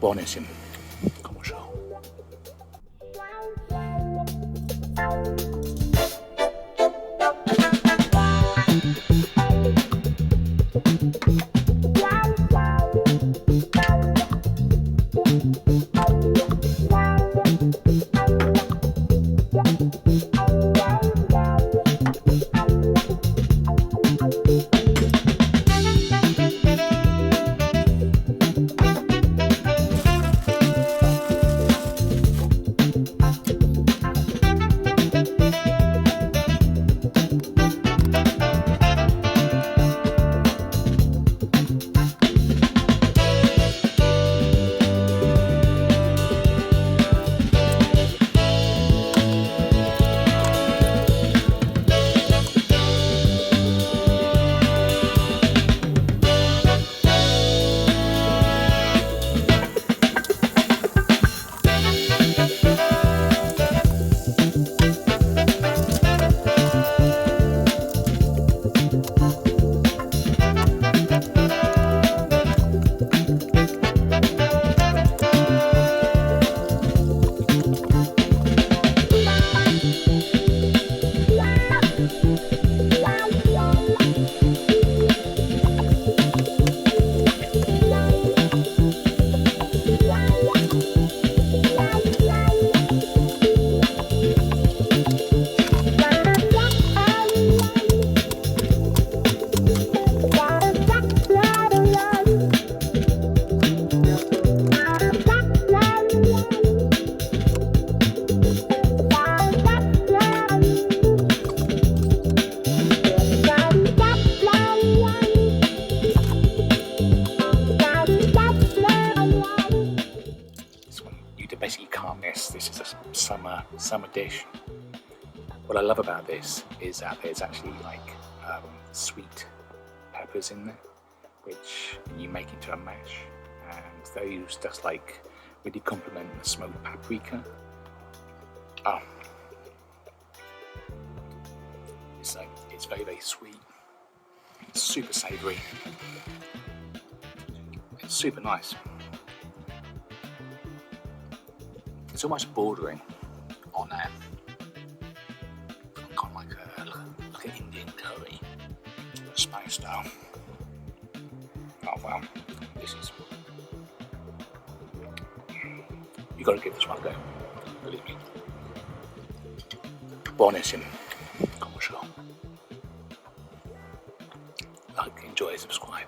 Buonissimo. Come show. Basically, you can't miss. This is a summer dish. What I love about this is that there's actually like sweet peppers in there, which you make into a mash, and those just like really complement the smoked paprika. Oh, it's very, very sweet. It's super savoury. It's super nice. It's almost bordering on kind of like an Indian curry, Spanish style. Oh wow, this is. You got to give this one a go. Believe me. Buonissimo. Come show. Like, enjoy, subscribe.